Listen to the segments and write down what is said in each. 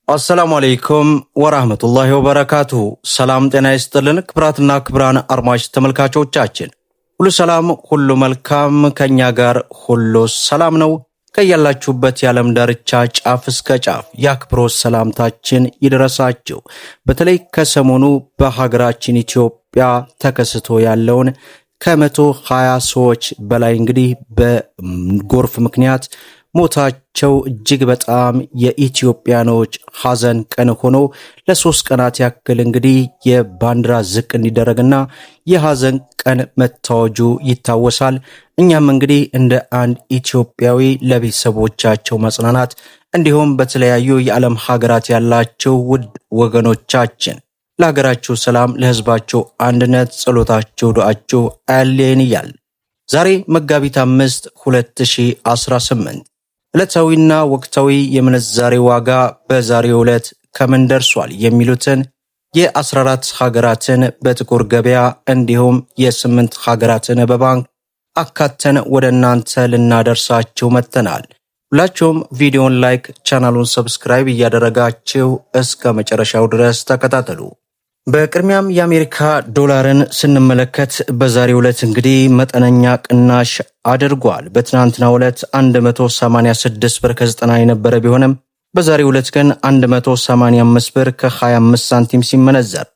አሰላሙ አለይኩም ወራህመቱላሂ ወበረካቱ። ሰላም ጤና ይስጥልን ክብራትና ክብራን አድማጭ ተመልካቾቻችን ሁሉ ሰላም ሁሉ መልካም፣ ከኛ ጋር ሁሉ ሰላም ነው። ከያላችሁበት የዓለም ዳርቻ ጫፍ እስከ ጫፍ የአክብሮት ሰላምታችን ይድረሳችሁ። በተለይ ከሰሞኑ በሀገራችን ኢትዮጵያ ተከስቶ ያለውን ከ120 ሰዎች በላይ እንግዲህ በጎርፍ ምክንያት ሞታቸው እጅግ በጣም የኢትዮጵያኖች ሐዘን ቀን ሆኖ ለሶስት ቀናት ያክል እንግዲህ የባንዲራ ዝቅ እንዲደረግና የሐዘን ቀን መታወጁ ይታወሳል። እኛም እንግዲህ እንደ አንድ ኢትዮጵያዊ ለቤተሰቦቻቸው መጽናናት እንዲሁም በተለያዩ የዓለም ሀገራት ያላቸው ውድ ወገኖቻችን ለሀገራቸው ሰላም፣ ለህዝባቸው አንድነት ጸሎታቸው ዱዓቸው አይለየን እያል ዛሬ መጋቢት 5 2018 ዕለታዊና ወቅታዊ የምንዛሬ ዋጋ በዛሬው ዕለት ከምን ደርሷል የሚሉትን የ14 ሀገራትን በጥቁር ገበያ እንዲሁም የ8 ሀገራትን በባንክ አካተን ወደ እናንተ ልናደርሳችሁ መጥተናል። ሁላችሁም ቪዲዮን ላይክ፣ ቻናሉን ሰብስክራይብ እያደረጋችሁ እስከ መጨረሻው ድረስ ተከታተሉ። በቅድሚያም የአሜሪካ ዶላርን ስንመለከት በዛሬው ዕለት እንግዲህ መጠነኛ ቅናሽ አድርጓል። በትናንትናው ዕለት 186 ብር ከ90 የነበረ ቢሆንም በዛሬው ዕለት ግን 185 ብር ከ25 ሳንቲም ሲመነዘር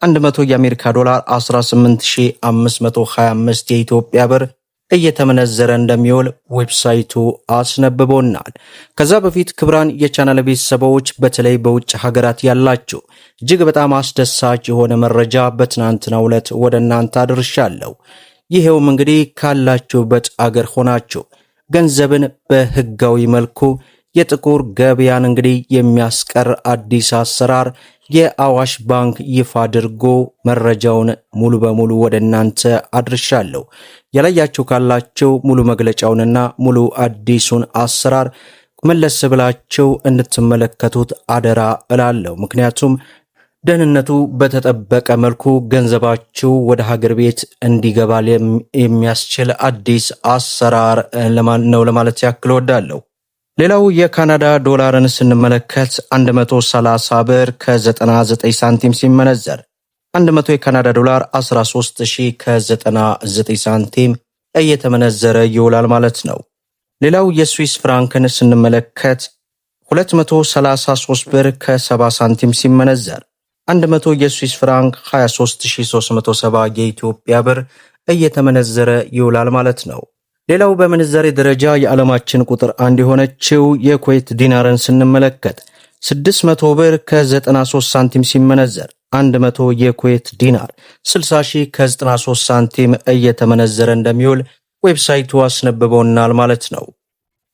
100 የአሜሪካ ዶላር 18525 የኢትዮጵያ ብር እየተመነዘረ እንደሚውል ዌብሳይቱ አስነብቦናል። ከዛ በፊት ክብራን የቻናል ቤተሰቦች በተለይ በውጭ ሀገራት ያላችሁ እጅግ በጣም አስደሳች የሆነ መረጃ በትናንትናው ዕለት ወደ እናንተ አድርሻለሁ። ይሄውም እንግዲህ ካላችሁበት አገር ሆናችሁ ገንዘብን በህጋዊ መልኩ የጥቁር ገበያን እንግዲህ የሚያስቀር አዲስ አሰራር የአዋሽ ባንክ ይፋ አድርጎ መረጃውን ሙሉ በሙሉ ወደ እናንተ አድርሻለሁ። ያላያችሁ ካላችሁ ሙሉ መግለጫውንና ሙሉ አዲሱን አሰራር መለስ ብላችሁ እንድትመለከቱት አደራ እላለሁ። ምክንያቱም ደህንነቱ በተጠበቀ መልኩ ገንዘባችሁ ወደ ሀገር ቤት እንዲገባ የሚያስችል አዲስ አሰራር ነው ለማለት ያክል ወዳለሁ። ሌላው የካናዳ ዶላርን ስንመለከት 130 ብር ከ99 ሳንቲም ሲመነዘር 100 የካናዳ ዶላር 13000 ከ99 ሳንቲም እየተመነዘረ ይውላል ማለት ነው። ሌላው የስዊስ ፍራንክን ስንመለከት 233 ብር ከ70 ሳንቲም ሲመነዘር 100 የስዊስ ፍራንክ 23370 የኢትዮጵያ ብር እየተመነዘረ ይውላል ማለት ነው። ሌላው በምንዛሬ ደረጃ የዓለማችን ቁጥር 1 የሆነችው የኩዌት ዲናርን ስንመለከት 600 ብር ከ93 ሳንቲም ሲመነዘር 100 የኩዌት ዲናር 60000 ከ93 ሳንቲም እየተመነዘረ እንደሚውል ዌብሳይቱ አስነብቦናል ማለት ነው።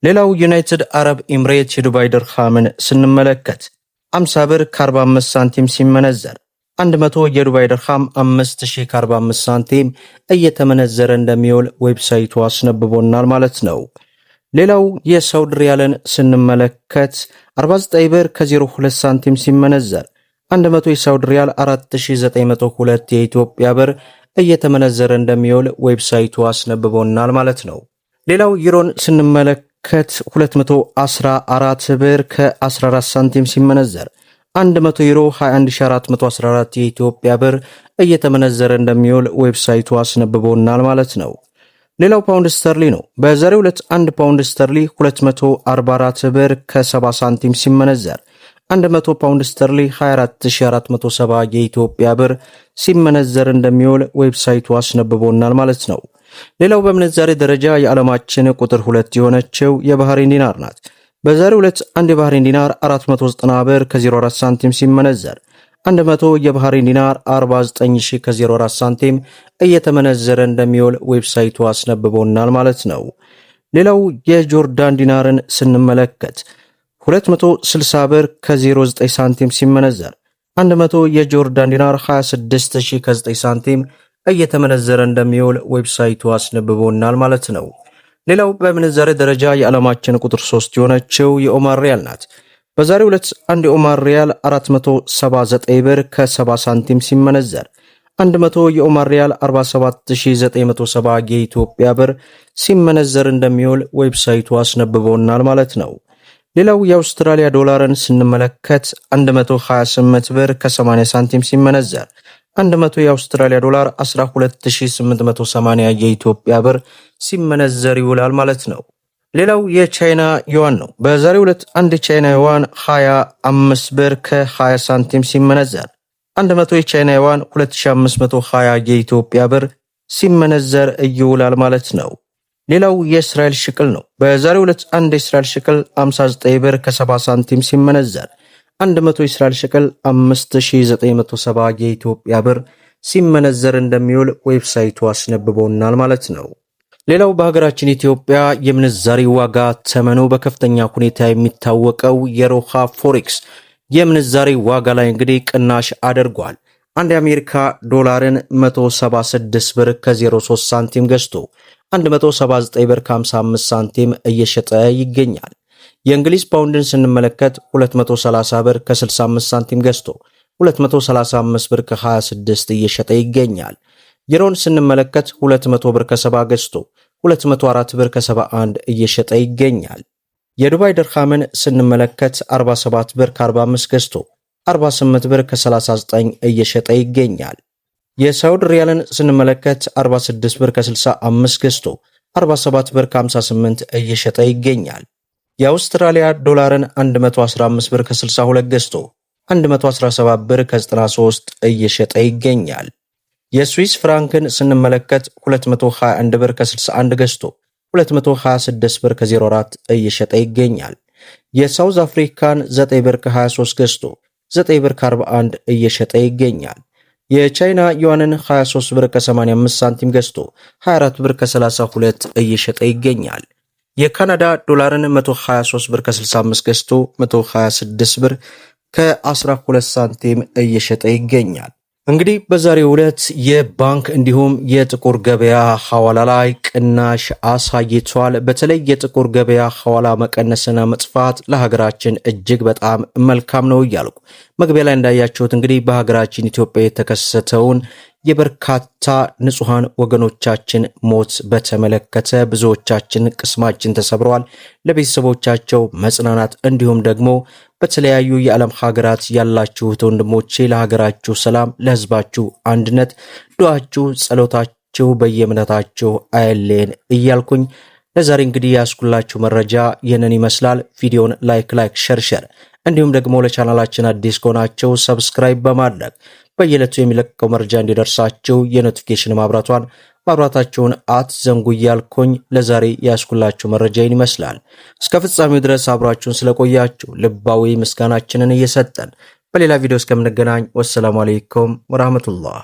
ሌላው ዩናይትድ አረብ ኤምሬት የዱባይ ድርሃምን ስንመለከት 50 ብር ከ45 ሳንቲም ሲመነዘር 100 የዱባይ ድርሃም 5000 ከ45 ሳንቲም እየተመነዘረ እንደሚውል ዌብሳይቱ አስነብቦናል ማለት ነው። ሌላው የሳውዲ ሪያልን ስንመለከት 49 ብር ከ02 ሳንቲም ሲመነዘር 100 የሳውዲ ሪያል 4902 የኢትዮጵያ ብር እየተመነዘረ እንደሚውል ዌብሳይቱ አስነብቦናል ማለት ነው። ሌላው ዩሮን ስንመለከት 214 ብር ከ14 ሳንቲም ሲመነዘር 100 ዩሮ 21414 የኢትዮጵያ ብር እየተመነዘረ እንደሚውል ዌብሳይቱ አስነብቦናል ማለት ነው። ሌላው ፓውንድ ስተርሊ ነው። በዛሬው ዕለት 1 ፓውንድ ስተርሊ 244 ብር ከ70 ሳንቲም ሲመነዘር 100 ፓውንድ ስተርሊ 24470 የኢትዮጵያ ብር ሲመነዘር እንደሚውል ዌብሳይቱ አስነብቦናል ማለት ነው። ሌላው በምንዛሬ ደረጃ የዓለማችን ቁጥር 2 የሆነችው የባህሬን ዲናር ናት። በዛሬው ዕለት 1 የባህሬን ዲናር 490 ብር ከ04 ሳንቲም ሲመነዘር 100 የባህሬን ዲናር 49000 ከ04 ሳንቲም እየተመነዘረ እንደሚውል ዌብሳይቱ አስነብቦናል ማለት ነው። ሌላው የጆርዳን ዲናርን ስንመለከት 260 ብር ከ09 ሳንቲም ሲመነዘር 100 የጆርዳን ዲናር 26000 ከ9 ሳንቲም እየተመነዘረ እንደሚውል ዌብሳይቱ አስነብቦናል ማለት ነው። ሌላው በምንዛሬ ደረጃ የዓለማችን ቁጥር 3 የሆነችው የኦማር ሪያል ናት። በዛሬው ዕለት 1 የኦማር ሪያል 479 ብር ከ70 ሳንቲም ሲመነዘር 100 የኦማር ሪያል 47970 የኢትዮጵያ ብር ሲመነዘር እንደሚውል ዌብሳይቱ አስነብቦናል ማለት ነው። ሌላው የአውስትራሊያ ዶላርን ስንመለከት 128 ብር ከ80 ሳንቲም ሲመነዘር 100 የአውስትራሊያ ዶላር 12880 የኢትዮጵያ ብር ሲመነዘር ይውላል ማለት ነው። ሌላው የቻይና ዩዋን ነው። በዛሬው ዕለት አንድ ቻይና ዩዋን 25 ብር ከ20 ሳንቲም ሲመነዘር 100 የቻይና ዩዋን 2520 የኢትዮጵያ ብር ሲመነዘር ይውላል ማለት ነው። ሌላው የእስራኤል ሽቅል ነው። በዛሬው ዕለት አንድ የእስራኤል ሽቅል 59 ብር ከ70 ሳንቲም ሲመነዘር 100 የእስራኤል ሽቅል 5970 የኢትዮጵያ ብር ሲመነዘር እንደሚውል ዌብሳይቱ አስነብቦናል ማለት ነው። ሌላው በሀገራችን ኢትዮጵያ የምንዛሪ ዋጋ ተመኑ በከፍተኛ ሁኔታ የሚታወቀው የሮሃ ፎሬክስ የምንዛሪ ዋጋ ላይ እንግዲህ ቅናሽ አድርጓል። አንድ የአሜሪካ ዶላርን 176 ብር ከ03 ሳንቲም ገዝቶ 179 ብር ከ55 ሳንቲም እየሸጠ ይገኛል። የእንግሊዝ ፓውንድን ስንመለከት 230 ብር ከ65 ሳንቲም ገዝቶ 235 ብር ከ26 እየሸጠ ይገኛል። ዩሮን ስንመለከት 200 ብር ከ70 ገዝቶ 204 ብር ከ71 እየሸጠ ይገኛል። የዱባይ ድርሃምን ስንመለከት 47 ብር ከ45 ገዝቶ 48 ብር ከ39 እየሸጠ ይገኛል። የሳውዲ ሪያልን ስንመለከት 46 ብር ከ65 ገዝቶ 47 ብር ከ58 እየሸጠ ይገኛል። የአውስትራሊያ ዶላርን 115 ብር ከ62 ገዝቶ 117 ብር ከ93 እየሸጠ ይገኛል። የስዊስ ፍራንክን ስንመለከት 221 ብር ከ61 ገዝቶ 226 ብር ከ04 እየሸጠ ይገኛል። የሳውዝ አፍሪካን 9 ብር ከ23 ገዝቶ 9 ብር ከ41 እየሸጠ ይገኛል። የቻይና ዩዋንን 23 ብር ከ85 ሳንቲም ገዝቶ 24 ብር ከ32 እየሸጠ ይገኛል። የካናዳ ዶላርን 123 ብር ከ65 ገዝቶ 126 ብር ከ12 ሳንቲም እየሸጠ ይገኛል። እንግዲህ በዛሬው ዕለት የባንክ እንዲሁም የጥቁር ገበያ ሐዋላ ላይ ቅናሽ አሳይቷል። በተለይ የጥቁር ገበያ ሐዋላ መቀነስና መጥፋት ለሀገራችን እጅግ በጣም መልካም ነው እያልኩ መግቢያ ላይ እንዳያችሁት እንግዲህ በሀገራችን ኢትዮጵያ የተከሰተውን የበርካታ ንጹሃን ወገኖቻችን ሞት በተመለከተ ብዙዎቻችን ቅስማችን ተሰብረዋል። ለቤተሰቦቻቸው መጽናናት እንዲሁም ደግሞ በተለያዩ የዓለም ሀገራት ያላችሁት ወንድሞቼ ለሀገራችሁ ሰላም፣ ለህዝባችሁ አንድነት ዱዓችሁ፣ ጸሎታችሁ በየእምነታችሁ አይለየን እያልኩኝ ለዛሬ እንግዲህ ያስኩላችሁ መረጃ ይህንን ይመስላል። ቪዲዮን ላይክ ሸር እንዲሁም ደግሞ ለቻናላችን አዲስ ከሆናችሁ ሰብስክራይብ በማድረግ በየዕለቱ የሚለቀቀው መረጃ እንዲደርሳችሁ የኖቲፊኬሽን ማብራታችሁን አትዘንጉ እያልኩኝ ለዛሬ ያስኩላችሁ መረጃ ይመስላል። እስከ ፍጻሜው ድረስ አብራችሁን ስለቆያችሁ ልባዊ ምስጋናችንን እየሰጠን በሌላ ቪዲዮ እስከምንገናኝ ወሰላሙ አለይኩም ወራህመቱላህ።